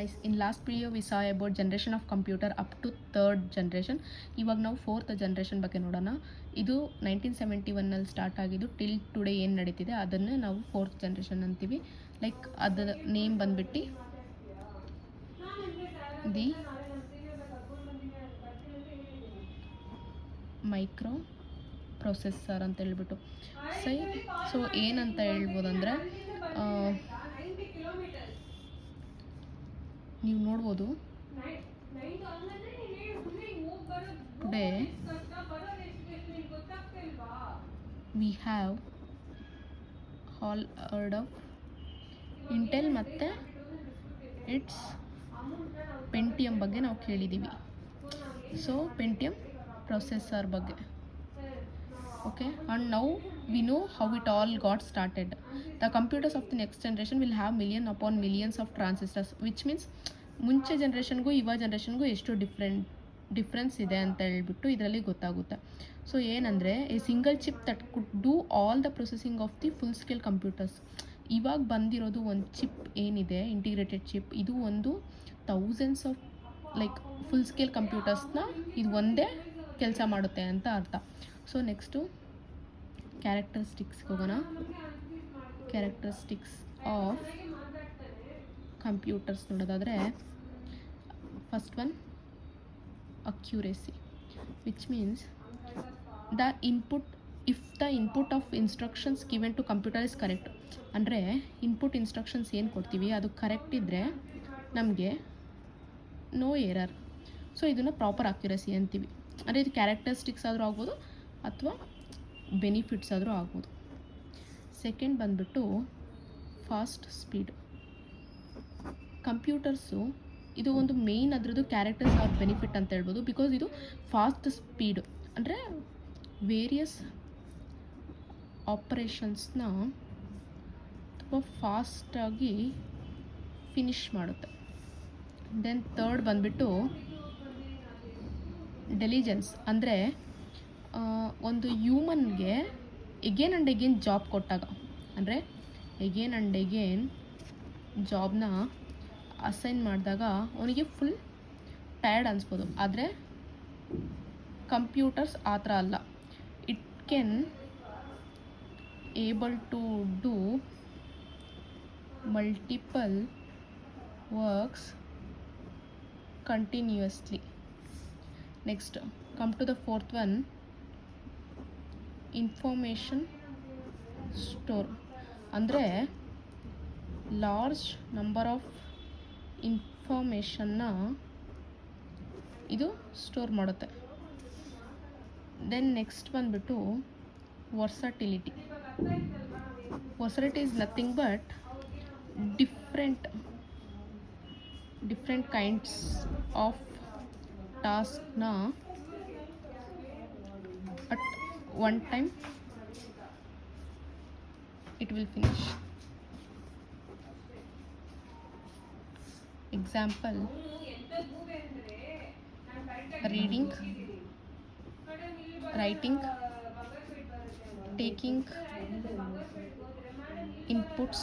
Guys, in last video we saw about generation of computer up to third generation. ಇವಾಗ ನಾವು fourth generation ಬಗ್ಗೆ ನೋಡೋಣ. ಇದು 1971 start ಆಗಿದ್ದು ಟಿಲ್ ಟುಡೇ ಏನು ನಡೀತಿದೆ ಅದನ್ನೇ ನಾವು ಫೋರ್ತ್ ಜನರೇಷನ್ ಅಂತೀವಿ. ಲೈಕ್ ಅದರ ನೇಮ್ ಬಂದ್ಬಿಟ್ಟು ದಿ ಮೈಕ್ರೋ ಪ್ರೊಸೆಸರ್ ಅಂತ ಹೇಳ್ಬಿಟ್ಟು ಸೊ ಏನಂತ ಹೇಳ್ಬೋದಂದರೆ ನೀವು ನೋಡ್ಬೋದು today we have all heard of Intel ಮತ್ತು ಇಟ್ಸ್ ಪೆಂಟಿಯಮ್ ಬಗ್ಗೆ ನಾವು ಕೇಳಿದ್ದೀವಿ. ಸೊ ಪೆಂಟಿಯಮ್ ಪ್ರೊಸೆಸರ್ ಬಗ್ಗೆ okay, and now we know how it all got started. The computers of the next generation will have million upon millions of transistors, which means ಮುಂಚೆ ಜನ್ರೇಷನ್ಗೂ ಇವಾಗ ಜನ್ರೇಷನ್ಗೂ ಎಷ್ಟು difference ಇದೆ ಅಂತ ಹೇಳ್ಬಿಟ್ಟು ಇದರಲ್ಲಿ ಗೊತ್ತಾಗುತ್ತೆ. ಸೊ ಏನಂದರೆ a single chip that could do all the processing of the full scale computers. ಇವಾಗ ಬಂದಿರೋದು ಒಂದು ಚಿಪ್ ಏನಿದೆ ಇಂಟಿಗ್ರೇಟೆಡ್ ಚಿಪ್, ಇದು ಒಂದು thousands of like full scale ಕಂಪ್ಯೂಟರ್ಸ್ನ ಇದು ಒಂದೇ ಕೆಲಸ ಮಾಡುತ್ತೆ ಅಂತ ಅರ್ಥ. ಸೊ ನೆಕ್ಸ್ಟು ಕ್ಯಾರೆಕ್ಟರಿಸ್ಟಿಕ್ಸ್ಗೆ ಹೋಗೋಣ. ಕ್ಯಾರೆಕ್ಟರಿಸ್ಟಿಕ್ಸ್ ಆಫ್ ಕಂಪ್ಯೂಟರ್ಸ್ ನೋಡೋದಾದರೆ first one accuracy, which means the input of instructions given to computer is correct. ಅಂದರೆ ಇನ್ಪುಟ್ ಇನ್ಸ್ಟ್ರಕ್ಷನ್ಸ್ ಏನು ಕೊಡ್ತೀವಿ ಅದು ಕರೆಕ್ಟ್ ಇದ್ದರೆ ನಮಗೆ ನೋ ಎರರ್. ಸೊ ಇದನ್ನು ಪ್ರಾಪರ್ ಅಕ್ಯುರೇಸಿ ಅಂತೀವಿ. ಅಂದರೆ ಇದು ಕ್ಯಾರೆಕ್ಟರಿಸ್ಟಿಕ್ಸ್ ಆದರೂ ಆಗ್ಬೋದು ಅಥವಾ ಬೆನಿಫಿಟ್ಸ್ ಆದರೂ ಆಗ್ಬೋದು. ಸೆಕೆಂಡ್ ಬಂದ್ಬಿಟ್ಟು ಫಾಸ್ಟ್ ಸ್ಪೀಡ್. ಕಂಪ್ಯೂಟರ್ಸು ಇದು ಒಂದು ಮೇಯ್ನ್ ಅದರದ್ದು ಕ್ಯಾರೆಕ್ಟರ್ಸ್ ಆರ್ ಬೆನಿಫಿಟ್ ಅಂತ ಹೇಳ್ಬೋದು. ಬಿಕಾಸ್ ಇದು ಫಾಸ್ಟ್ ಸ್ಪೀಡ್ ಅಂದರೆ ವೇರಿಯಸ್ ಆಪರೇಷನ್ಸ್ನ ತುಂಬ ಫಾಸ್ಟಾಗಿ ಫಿನಿಷ್ ಮಾಡುತ್ತೆ. ದೆನ್ ಥರ್ಡ್ ಬಂದ್ಬಿಟ್ಟು ಡೆಲಿಜೆನ್ಸ್. ಅಂದರೆ ಒಂದು ಹ್ಯೂಮನ್ಗೆ ಎಗೇನ್ ಆ್ಯಂಡ್ ಎಗೇನ್ ಜಾಬ್ ಕೊಟ್ಟಾಗ, ಅಂದರೆ ಎಗೇನ್ ಆ್ಯಂಡ್ ಎಗೇನ್ ಜಾಬ್ನ ಅಸೈನ್ ಮಾಡಿದಾಗ ಅವನಿಗೆ ಫುಲ್ ಟಯರ್ಡ್ ಅನಿಸ್ಬೋದು. ಆದರೆ ಕಂಪ್ಯೂಟರ್ಸ್ ಆ ಥರ ಅಲ್ಲ. It can able to do multiple works continuously. Next come to the fourth one, information store. ಅಂದರೆ ಲಾರ್ಜ್ ನಂಬರ್ ಆಫ್ ಇನ್ಫಾರ್ಮೇಷನ್ನ ಇದು ಸ್ಟೋರ್ ಮಾಡುತ್ತೆ. ದೆನ್ ನೆಕ್ಸ್ಟ್ ಬಂದ್ಬಿಟ್ಟು versatility. Versatility is nothing but different kinds of ಟಾಸ್ಕ್ನ at one time it will finish. Example, reading, writing, taking inputs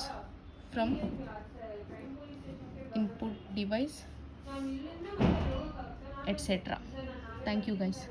from input device, etc. Thank you guys.